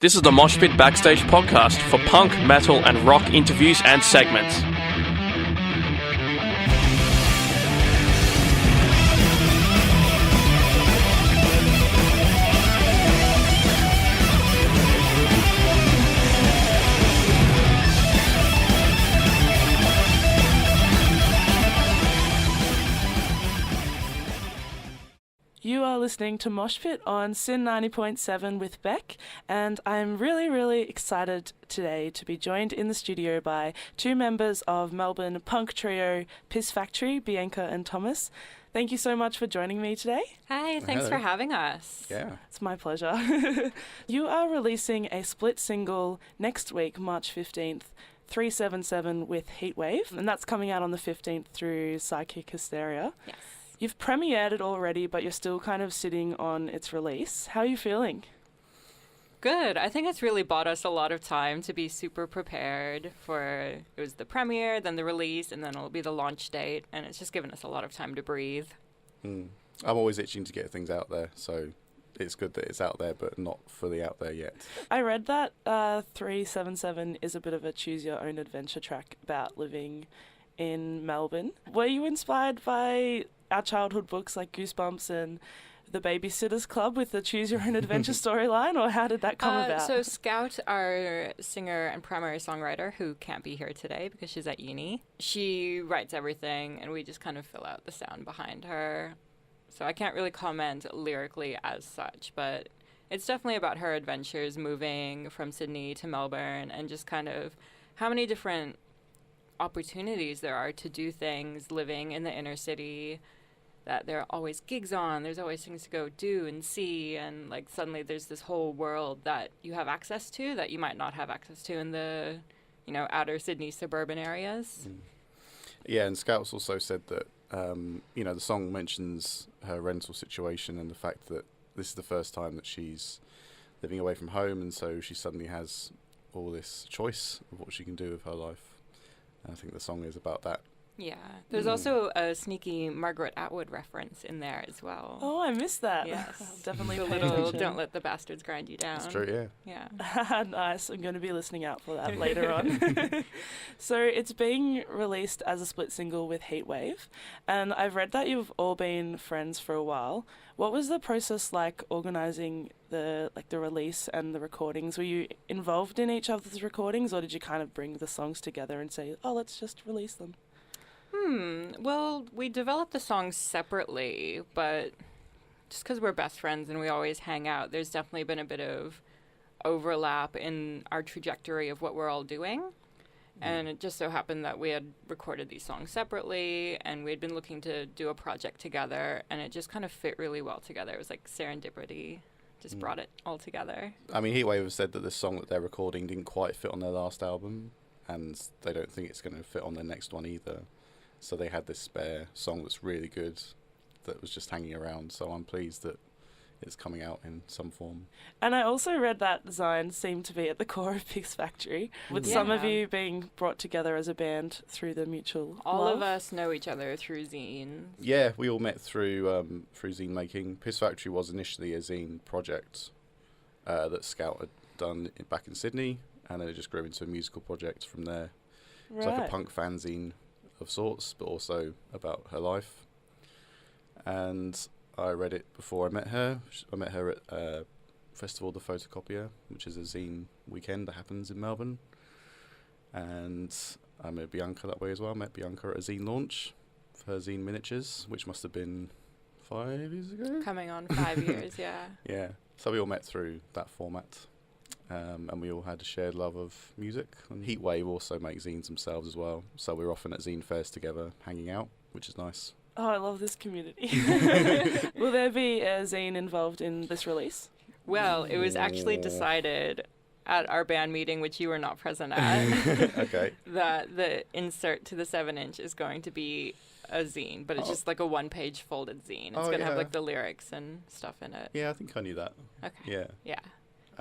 This is the Moshpit Backstage podcast for punk, metal, and rock interviews and segments. You are listening to Moshpit on Sin 90.7 with Beck, and I'm really excited today to be joined in the studio by two members of Melbourne punk trio Piss Factory, Bianca and Thomas. Thank you so much for joining me today. Hi, thanks for having us. Yeah. It's my pleasure. You are releasing a split single next week, March 15th, 377 with Heatwave, and that's coming out on the 15th through Psychic Hysteria. Yes. You've premiered it already, but you're still kind of sitting on its release. How are you feeling? Good. I think it's really bought us a lot of time to be super prepared for, it was the premiere, then the release, and then it'll be the launch date, and it's just given us a lot of time to breathe. I'm always itching to get things out there, so it's good that it's out there, but not fully out there yet. I read that 377 is a bit of a choose-your-own-adventure track about living in Melbourne. Were you inspired by our childhood books like Goosebumps and The Babysitter's Club with the choose-your-own-adventure storyline, or how did that come about? So Scout, our singer and primary songwriter, who can't be here today because she's at uni, she writes everything, and we just kind of fill out the sound behind her. So I can't really comment lyrically as such, but it's definitely about her adventures moving from Sydney to Melbourne and just kind of how many different opportunities there are to do things living in the inner city, that there are always gigs on, there's always things to go do and see, and like suddenly there's this whole world that you have access to that you might not have access to in the, outer Sydney suburban areas. Yeah, and Scout's also said that, the song mentions her rental situation and the fact that this is the first time that she's living away from home, and so she suddenly has all this choice of what she can do with her life. And I think the song is about that. Yeah. There's also a sneaky Margaret Atwood reference in there as well. Oh, I missed that. Yes. I'll definitely The pay little attention. "Don't let the bastards grind you down." That's true, Yeah. Nice. I'm going to be listening out for that later on. So it's being released as a split single with Heatwave, and I've read that you've all been friends for a while. What was the process like organising the release and the recordings? Were you involved in each other's recordings, or did you kind of bring the songs together and say, oh, let's just release them? Well, we developed the songs separately, but just because we're best friends and we always hang out, there's definitely been a bit of overlap in our trajectory of what we're all doing. And it just so happened that we had recorded these songs separately, and we had been looking to do a project together, and it just kind of fit really well together. It was like serendipity, just brought it all together. I mean, Heatwave have said that the song that they're recording didn't quite fit on their last album, and they don't think it's going to fit on their next one either. So they had this spare song that's really good that was just hanging around. So I'm pleased that it's coming out in some form. And I also read that zines seemed to be at the core of Piss Factory, with some of you being brought together as a band through the mutual All love. of us know each other through zines. Yeah, we all met through zine making. Piss Factory was initially a zine project that Scout had done back in Sydney, and then it just grew into a musical project from there. It's like a punk fanzine of sorts, but also about her life. And I read it before I met her. I met her at Festival the Photocopier, which is a zine weekend that happens in Melbourne. And I met Bianca that way as well. I met Bianca at a zine launch for her zine miniatures, which must have been 5 years ago. Coming on 5 years, yeah. Yeah. So we all met through that format. And we all had a shared love of music. And Heatwave also make zines themselves as well. So we're often at zine fairs together, hanging out, which is nice. Oh, I love this community. Will there be a zine involved in this release? Well, it was actually decided at our band meeting, which you were not present at, Okay. that the insert to the 7-inch is going to be a zine, but it's just like a one-page folded zine. It's going to have like the lyrics and stuff in it. Yeah, I think I knew that. Okay. Yeah. Yeah.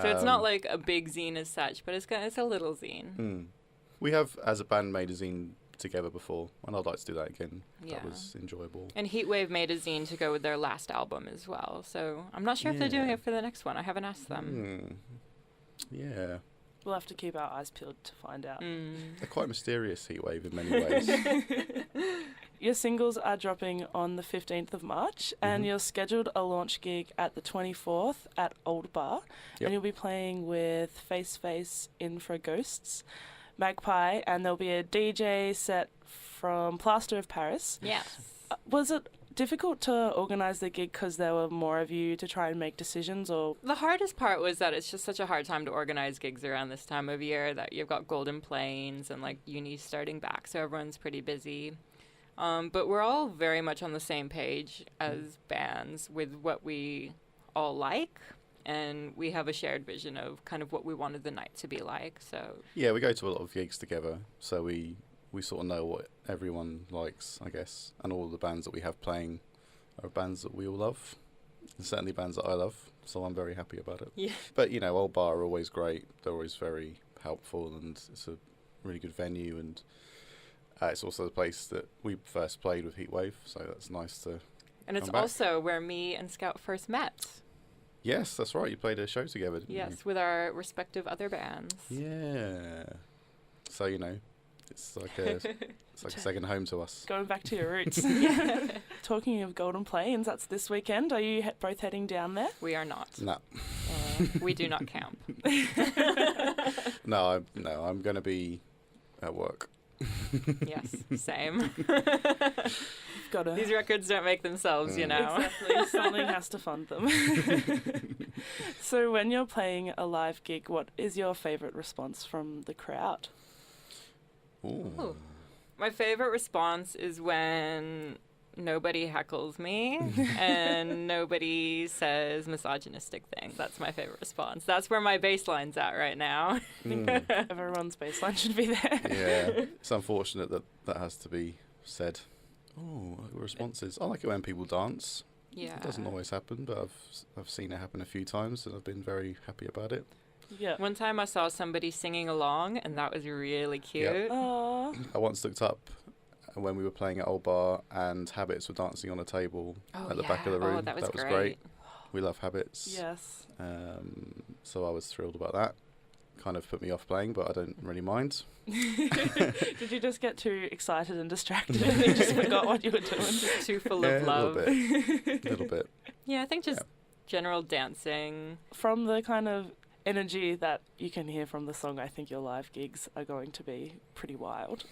So it's not like a big zine as such, but it's a little zine. We have, as a band, made a zine together before, and I'd like to do that again. Yeah. That was enjoyable. And Heatwave made a zine to go with their last album as well. So I'm not sure if they're doing it for the next one. I haven't asked them. Yeah. We'll have to keep our eyes peeled to find out. They're quite mysterious, Heatwave, in many ways. Your singles are dropping on the 15th of March, and you're scheduled a launch gig at the 24th at Old Bar, and you'll be playing with Face, Infra Ghosts, Magpie, and there'll be a DJ set from Plaster of Paris. Yes. Was it difficult to organise the gig because there were more of you to try and make decisions, or...? The hardest part was that it's just such a hard time to organise gigs around this time of year, that you've got Golden Plains and, like, uni starting back, so everyone's pretty busy. But we're all very much on the same page as bands with what we all like, and we have a shared vision of kind of what we wanted the night to be like, so... Yeah, we go to a lot of gigs together, so we sort of know what everyone likes, I guess, and all the bands that we have playing are bands that we all love, and certainly bands that I love, so I'm very happy about it. Yeah. But, you know, Old Bar are always great, they're always very helpful, and it's a really good venue, and it's also the place that we first played with Heatwave, so that's nice to And it's come back. also where me and Scout first met. Yes, that's right, you played a show together, didn't you? Yes, with our respective other bands. Yeah. So, you know, it's like a second home to us. Going back to your roots. Talking of Golden Plains, that's this weekend. Are you both heading down there? We are not. No. We do not camp. No, I'm going to be at work. Yes, same. Gotta... These records don't make themselves, you know. Exactly. Something has to fund them. So when you're playing a live gig, what is your favourite response from the crowd? Ooh. My favourite response is when nobody heckles me and nobody says misogynistic things. That's my favourite response. That's where my baseline's at right now. I think everyone's baseline should be there. Yeah, it's unfortunate that has to be said. Oh, responses. I like it when people dance. Yeah. It doesn't always happen, but I've seen it happen a few times, and I've been very happy about it. Yeah. One time I saw somebody singing along, and that was really cute. Yep. Aww. I once looked up when we were playing at Old Bar, and Habits were dancing on a table at the back of the room. Oh, that was great. We love Habits. Yes. So I was thrilled about that. Kind of put me off playing, but I don't really mind. Did you just get too excited and distracted and you just forgot what you were doing? Too full of love. A little bit. Yeah, I think just general dancing. From the kind of energy that you can hear from the song, I think your live gigs are going to be pretty wild.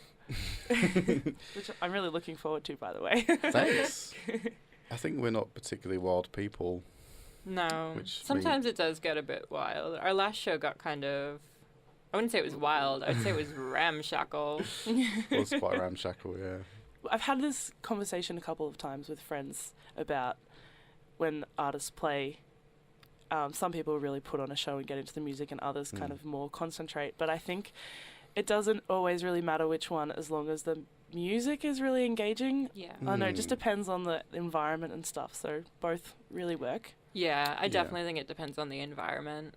Which I'm really looking forward to, by the way. Thanks. I think we're not particularly wild people. No. Sometimes it does get a bit wild. Our last show got kind of... I wouldn't say it was wild. I'd say it was ramshackle. It was quite ramshackle, yeah. I've had this conversation a couple of times with friends about when artists play. Some people really put on a show and get into the music, and others kind of more concentrate. But I think it doesn't always really matter which one, as long as the music is really engaging. Yeah. I know, it just depends on the environment and stuff. So both really work. Yeah, I definitely think it depends on the environment.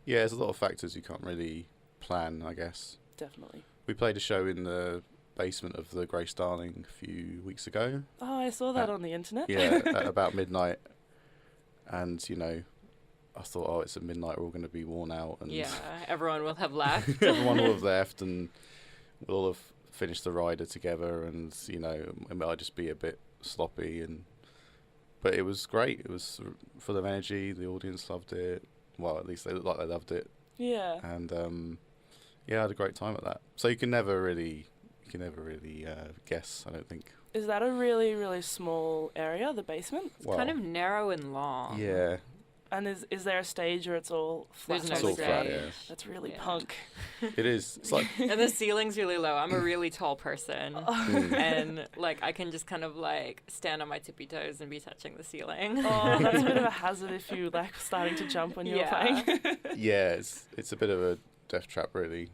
Yeah, there's a lot of factors you can't really plan, I guess. Definitely. We played a show in the basement of the Grace Darling a few weeks ago. Oh, I saw that on the internet. Yeah, at about midnight. And, you know, I thought, oh, it's at midnight, we're all going to be worn out. And yeah, everyone will have left. Everyone will have left, and we'll all have finished the rider together, and, you know, it might just be a bit sloppy. But it was great. It was full of energy. The audience loved it. Well, at least they looked like they loved it. Yeah. And, I had a great time at that. So you can never really guess, I don't think. Is that a really, really small area, the basement? It's kind of narrow and long. Yeah. And is there a stage or it's all flat? There's no It's all stage. flat, yeah. That's really Yeah. punk. It is. It's like... And the ceiling's really low. I'm a really tall person. And, like, I can just kind of, like, stand on my tippy toes and be touching the ceiling. Oh, that's a bit of a hazard if you, like, starting to jump when you're playing. Yeah, it's a bit of a death trap, really.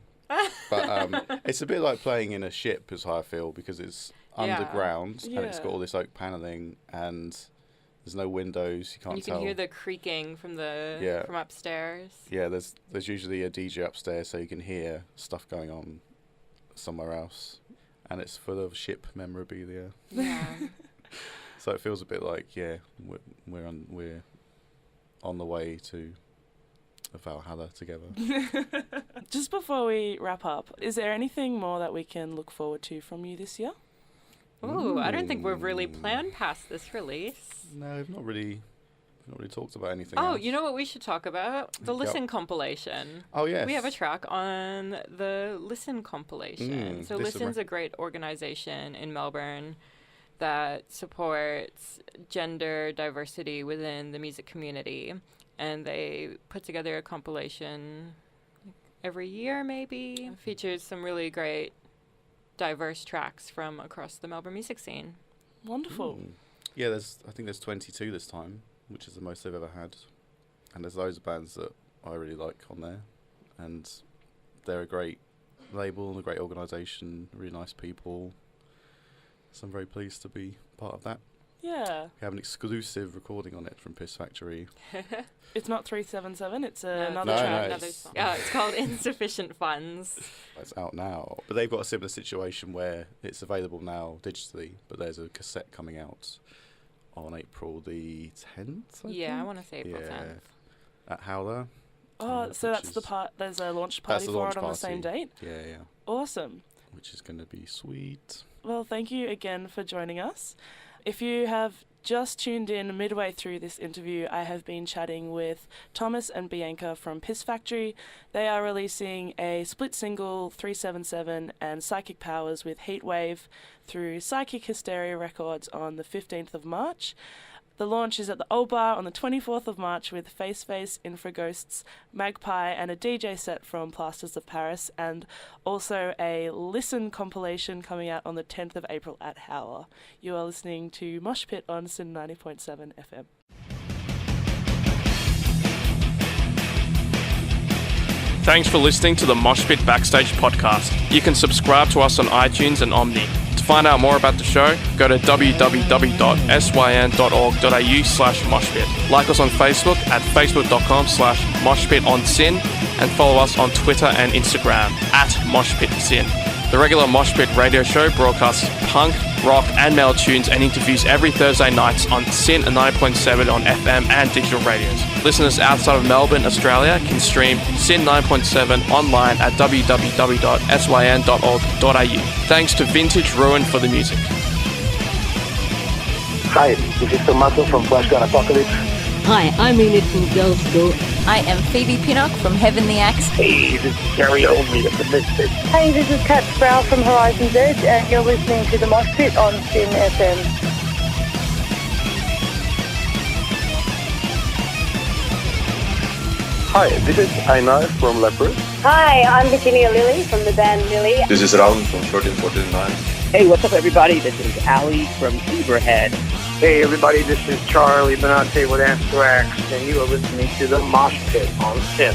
But it's a bit like playing in a ship, is how I feel, because it's underground and it's got all this oak paneling and there's no windows. You can't you can tell. hear the creaking from from upstairs. Yeah, there's usually a DJ upstairs, so you can hear stuff going on somewhere else, and it's full of ship memorabilia. Yeah. So it feels a bit like we're on the way to Valhalla together. Just before we wrap up, is there anything more that we can look forward to from you this year? Ooh, I don't think we've really planned past this release. No, we've not really talked about anything Oh, else. you know what we should talk about? The Listen compilation. Oh, yes. We have a track on the Listen compilation. So Listen's a great organization in Melbourne that supports gender diversity within the music community. And they put together a compilation every year, maybe. It features some really great diverse tracks from across the Melbourne music scene. Wonderful. Yeah, I think there's 22 this time, which is the most they've ever had. And there's loads of bands that I really like on there. And they're a great label and a great organisation, really nice people. So I'm very pleased to be part of that. Yeah. We have an exclusive recording on it from Piss Factory. It's not 377, it's another No, track. Another song. Yeah, it's called Insufficient Funds. It's out now. But they've got a similar situation where it's available now digitally, but there's a cassette coming out on April the 10th, I want to say April 10th. At Howler. Oh, so that's the part, there's a launch party for it on the same date? Yeah. Awesome. Which is going to be sweet. Well, thank you again for joining us. If you have just tuned in midway through this interview, I have been chatting with Thomas and Bianca from Piss Factory. They are releasing a split single, 377, and Psychic Powers with Heatwave through Psychic Hysteria Records on the 15th of March. The launch is at the Old Bar on the 24th of March with Face, Infraghosts, Magpie, and a DJ set from Plasters of Paris, and also a Listen compilation coming out on the 10th of April at Howler. You are listening to Moshpit on Sin 90.7 FM. Thanks for listening to the Moshpit Backstage podcast. You can subscribe to us on iTunes and Omni. To find out more about the show, go to www.syn.org.au/moshpit. Like us on Facebook at facebook.com/moshpitonsin and follow us on Twitter and Instagram at moshpitsin. The regular Moshpit radio show broadcasts punk, rock and metal tunes and interviews every Thursday nights on Sin 90.7 on FM and digital radios. Listeners outside of Melbourne, Australia can stream Sin 9.7 online at www.syn.org.au. Thanks to Vintage Ruin for the music. Hi, this is Tomato from Flashgun Apocalypse. Hi, I'm Enid from Girls School. I am Phoebe Pinnock from Heavenly Axe. Hey, this is Gary Olney of the Misfits. Hey, this is Kat Sproul from Horizon's Edge, and you're listening to the Moshpit on Sin FM. Hi, this is Einar from Leopard. Hi, I'm Virginia Lilly from the band Lily. This is Raul from 1349. Hey, what's up, everybody? This is Ali from Zebrahead. Hey, everybody, this is Charlie Benante with Anthrax, and you are listening to the Moshpit on Sin.